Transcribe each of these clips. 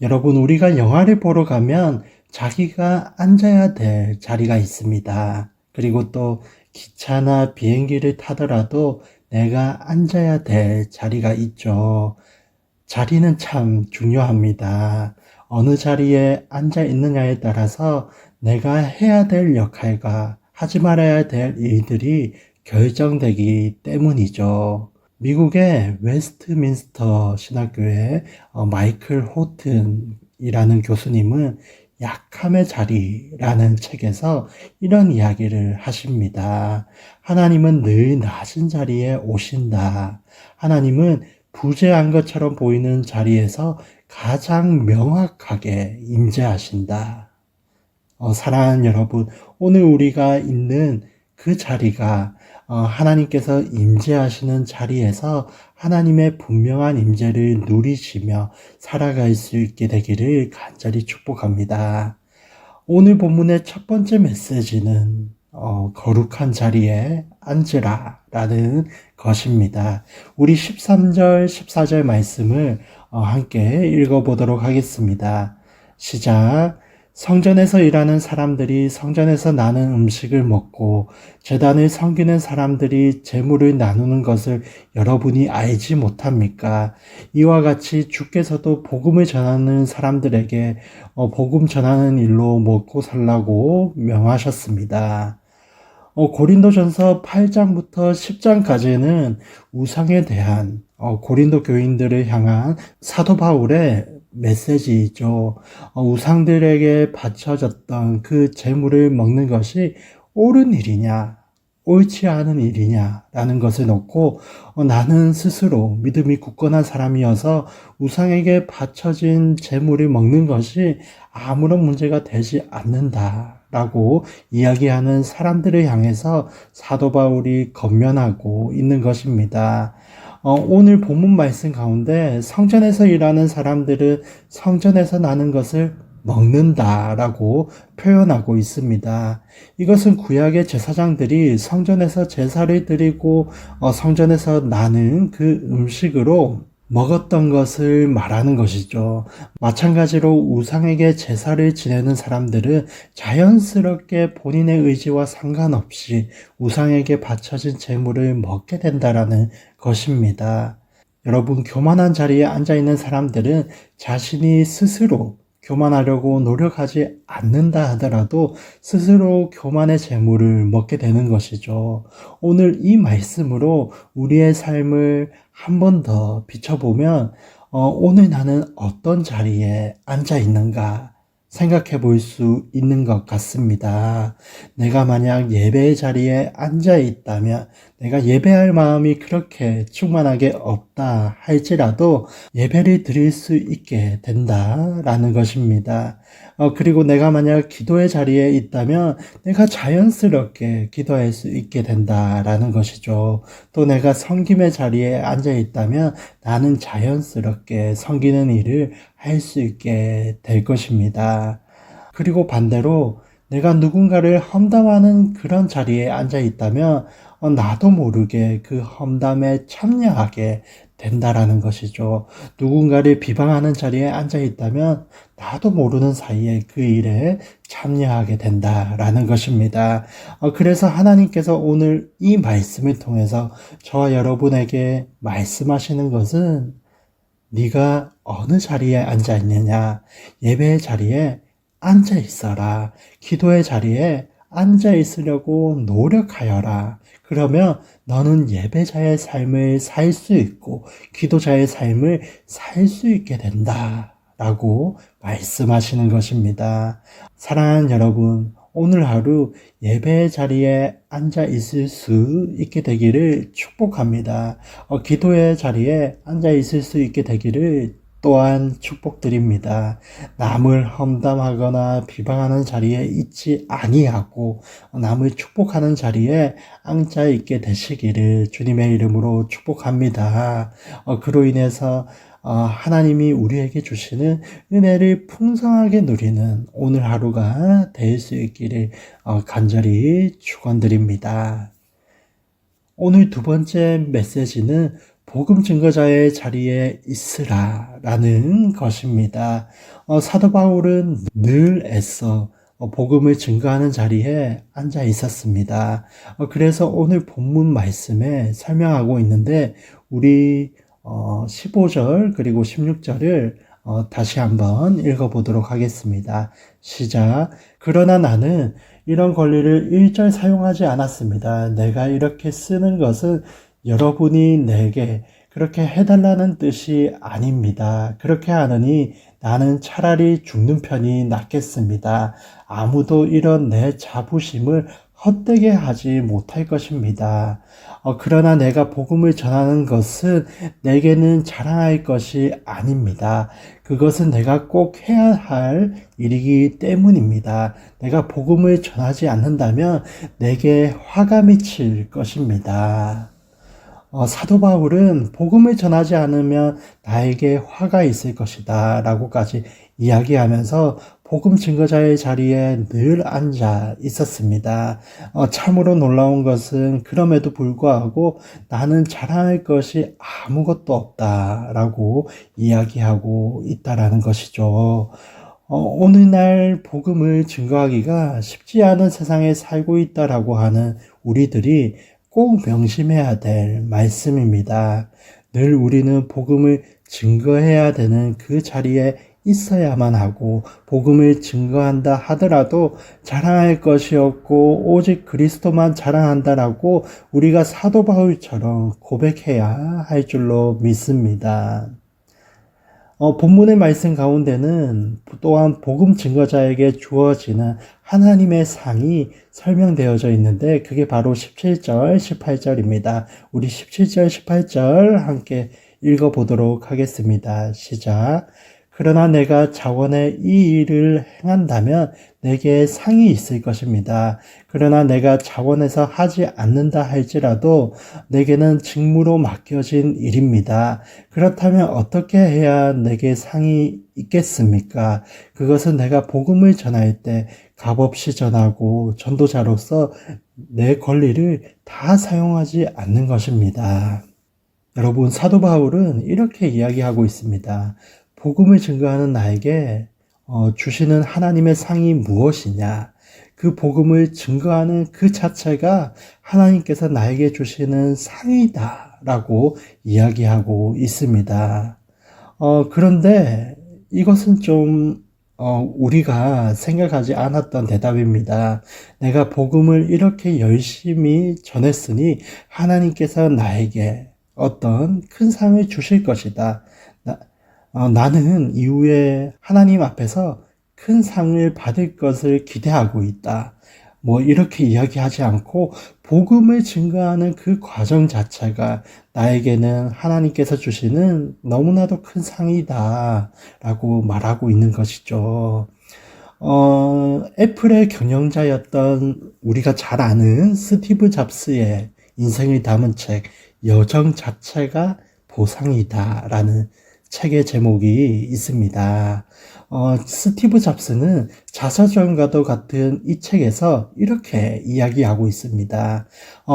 여러분, 우리가 영화를 보러 가면 자기가 앉아야 될 자리가 있습니다. 그리고 또 기차나 비행기를 타더라도 내가 앉아야 될 자리가 있죠. 자리는 참 중요합니다. 어느 자리에 앉아 있느냐에 따라서 내가 해야 될 역할과 하지 말아야 될 일들이 결정되기 때문이죠. 미국의 웨스트민스터 신학교의 마이클 호튼이라는 교수님은 약함의 자리라는 책에서 이런 이야기를 하십니다. 하나님은 늘 낮은 자리에 오신다. 하나님은 부재한 것처럼 보이는 자리에서 가장 명확하게 임재하신다. 사랑하는 여러분, 오늘 우리가 있는 그 자리가 하나님께서 임재하시는 자리에서 하나님의 분명한 임재를 누리시며 살아갈 수 있게 되기를 간절히 축복합니다. 오늘 본문의 첫 번째 메시지는 거룩한 자리에 앉으라 라는 것입니다. 우리 13절, 14절 말씀을 함께 읽어보도록 하겠습니다. 시작. 성전에서 일하는 사람들이 성전에서 나는 음식을 먹고 제단을 섬기는 사람들이 제물을 나누는 것을 여러분이 알지 못합니까? 이와 같이 주께서도 복음을 전하는 사람들에게 복음 전하는 일로 먹고 살라고 명하셨습니다. 고린도전서 8장부터 10장까지는 우상에 대한 고린도 교인들을 향한 사도 바울의 메시지이죠. 우상들에게 바쳐졌던 그 제물을 먹는 것이 옳은 일이냐, 옳지 않은 일이냐라는 것을 놓고 나는 스스로 믿음이 굳건한 사람이어서 우상에게 바쳐진 제물을 먹는 것이 아무런 문제가 되지 않는다라고 이야기하는 사람들을 향해서 사도 바울이 권면하고 있는 것입니다. 오늘 본문 말씀 가운데 성전에서 일하는 사람들은 성전에서 나는 것을 먹는다라고 표현하고 있습니다. 이것은 구약의 제사장들이 성전에서 제사를 드리고 성전에서 나는 그 음식으로 먹었던 것을 말하는 것이죠. 마찬가지로 우상에게 제사를 지내는 사람들은 자연스럽게 본인의 의지와 상관없이 우상에게 바쳐진 제물을 먹게 된다라는 것입니다. 여러분, 교만한 자리에 앉아 있는 사람들은 자신이 스스로 교만하려고 노력하지 않는다 하더라도 스스로 교만의 재물을 먹게 되는 것이죠. 오늘 이 말씀으로 우리의 삶을 한 번 더 비춰보면 오늘 나는 어떤 자리에 앉아 있는가 생각해 볼 수 있는 것 같습니다. 내가 만약 예배의 자리에 앉아 있다면 내가 예배할 마음이 그렇게 충만하게 없다 할지라도 예배를 드릴 수 있게 된다라는 것입니다. 그리고 내가 만약 기도의 자리에 있다면 내가 자연스럽게 기도할 수 있게 된다라는 것이죠. 또 내가 섬김의 자리에 앉아 있다면 나는 자연스럽게 섬기는 일을 할 수 있게 될 것입니다. 그리고 반대로 내가 누군가를 험담하는 그런 자리에 앉아 있다면 나도 모르게 그 험담에 참여하게 된다라는 것이죠. 누군가를 비방하는 자리에 앉아 있다면 나도 모르는 사이에 그 일에 참여하게 된다라는 것입니다. 그래서 하나님께서 오늘 이 말씀을 통해서 저와 여러분에게 말씀하시는 것은 네가 어느 자리에 앉아 있느냐? 예배의 자리에 앉아 있어라. 기도의 자리에 앉아 있으려고 노력하여라. 그러면 너는 예배자의 삶을 살 수 있고 기도자의 삶을 살 수 있게 된다. 라고 말씀하시는 것입니다. 사랑하는 여러분, 오늘 하루 예배의 자리에 앉아 있을 수 있게 되기를 축복합니다. 기도의 자리에 앉아 있을 수 있게 되기를 또한 축복드립니다. 남을 험담하거나 비방하는 자리에 있지 아니하고 남을 축복하는 자리에 앉아 있게 되시기를 주님의 이름으로 축복합니다. 그로 인해서 하나님이 우리에게 주시는 은혜를 풍성하게 누리는 오늘 하루가 될 수 있기를 간절히 축원드립니다. 오늘 두 번째 메시지는 복음 증거자의 자리에 있으라라는 것입니다. 사도 바울은 늘 애써 복음을 증거하는 자리에 앉아 있었습니다. 그래서 오늘 본문 말씀에 설명하고 있는데 우리 15절 그리고 16절을 다시 한번 읽어보도록 하겠습니다. 시작. 그러나 나는 이런 권리를 일절 사용하지 않았습니다. 내가 이렇게 쓰는 것은 여러분이 내게 그렇게 해달라는 뜻이 아닙니다. 그렇게 하느니 나는 차라리 죽는 편이 낫겠습니다. 아무도 이런 내 자부심을 헛되게 하지 못할 것입니다. 그러나 내가 복음을 전하는 것은 내게는 자랑할 것이 아닙니다. 그것은 내가 꼭 해야 할 일이기 때문입니다. 내가 복음을 전하지 않는다면 내게 화가 미칠 것입니다. 사도 바울은 복음을 전하지 않으면 나에게 화가 있을 것이다 라고까지 이야기하면서 복음 증거자의 자리에 늘 앉아 있었습니다. 참으로 놀라운 것은 그럼에도 불구하고 나는 자랑할 것이 아무것도 없다라고 이야기하고 있다라는 것이죠. 오늘날 복음을 증거하기가 쉽지 않은 세상에 살고 있다라고 하는 우리들이 꼭 명심해야 될 말씀입니다. 늘 우리는 복음을 증거해야 되는 그 자리에 있어야만 하고 복음을 증거한다 하더라도 자랑할 것이 없고 오직 그리스도만 자랑한다라고 우리가 사도 바울처럼 고백해야 할 줄로 믿습니다. 본문의 말씀 가운데는 또한 복음 증거자에게 주어지는 하나님의 상이 설명되어져 있는데 그게 바로 17절, 18절입니다. 우리 17절, 18절 함께 읽어보도록 하겠습니다. 시작. 그러나 내가 자원에 이 일을 행한다면 내게 상이 있을 것입니다. 그러나 내가 자원에서 하지 않는다 할지라도 내게는 직무로 맡겨진 일입니다. 그렇다면 어떻게 해야 내게 상이 있겠습니까? 그것은 내가 복음을 전할 때 값없이 전하고 전도자로서 내 권리를 다 사용하지 않는 것입니다. 여러분, 사도 바울은 이렇게 이야기하고 있습니다. 복음을 증거하는 나에게 주시는 하나님의 상이 무엇이냐? 그 복음을 증거하는 그 자체가 하나님께서 나에게 주시는 상이다 라고 이야기하고 있습니다. 그런데 이것은 좀 우리가 생각하지 않았던 대답입니다. 내가 복음을 이렇게 열심히 전했으니 하나님께서 나에게 어떤 큰 상을 주실 것이다. 나는 이후에 하나님 앞에서 큰 상을 받을 것을 기대하고 있다. 이렇게 이야기하지 않고 복음을 증거하는 그 과정 자체가 나에게는 하나님께서 주시는 너무나도 큰 상이다 라고 말하고 있는 것이죠. 애플의 경영자였던 우리가 잘 아는 스티브 잡스의 인생을 담은 책 여정 자체가 보상이다 라는 책의 제목이 있습니다. 스티브 잡스는 자서전과도 같은 이 책에서 이렇게 이야기하고 있습니다.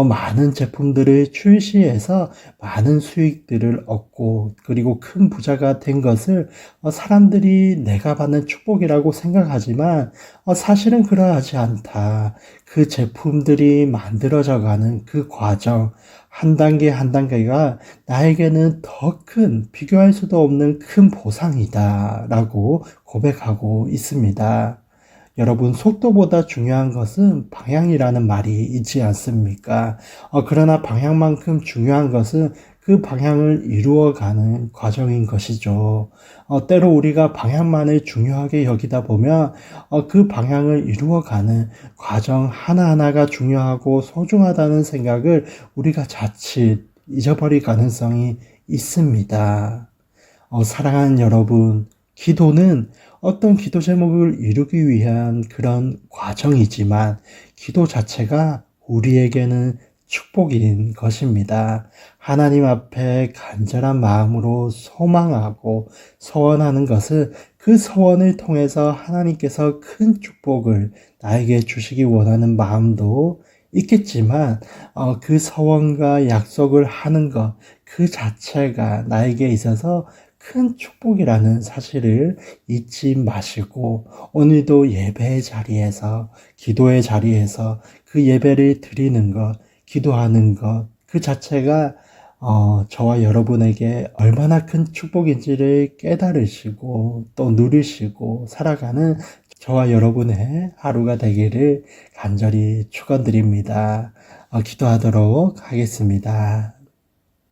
많은 제품들을 출시해서 많은 수익들을 얻고 그리고 큰 부자가 된 것을 사람들이 내가 받는 축복이라고 생각하지만 사실은 그러하지 않다. 그 제품들이 만들어져 가는 그 과정 한 단계 한 단계가 나에게는 더 큰 비교할 수도 없는 큰 보상이다 라고 고백하고 있습니다. 여러분, 속도보다 중요한 것은 방향이라는 말이 있지 않습니까? 그러나 방향만큼 중요한 것은 그 방향을 이루어가는 과정인 것이죠. 때로 우리가 방향만을 중요하게 여기다 보면 그 방향을 이루어가는 과정 하나하나가 중요하고 소중하다는 생각을 우리가 자칫 잊어버릴 가능성이 있습니다. 사랑하는 여러분, 기도는 어떤 기도 제목을 이루기 위한 그런 과정이지만 기도 자체가 우리에게는 축복인 것입니다. 하나님 앞에 간절한 마음으로 소망하고 소원하는 것은 그 소원을 통해서 하나님께서 큰 축복을 나에게 주시기 원하는 마음도 있겠지만, 그 서원과 약속을 하는 것, 그 자체가 나에게 있어서 큰 축복이라는 사실을 잊지 마시고, 오늘도 예배의 자리에서, 기도의 자리에서 그 예배를 드리는 것, 기도하는 것, 그 자체가 저와 여러분에게 얼마나 큰 축복인지를 깨달으시고 또 누리시고 살아가는 저와 여러분의 하루가 되기를 간절히 축원드립니다. 기도하도록 하겠습니다.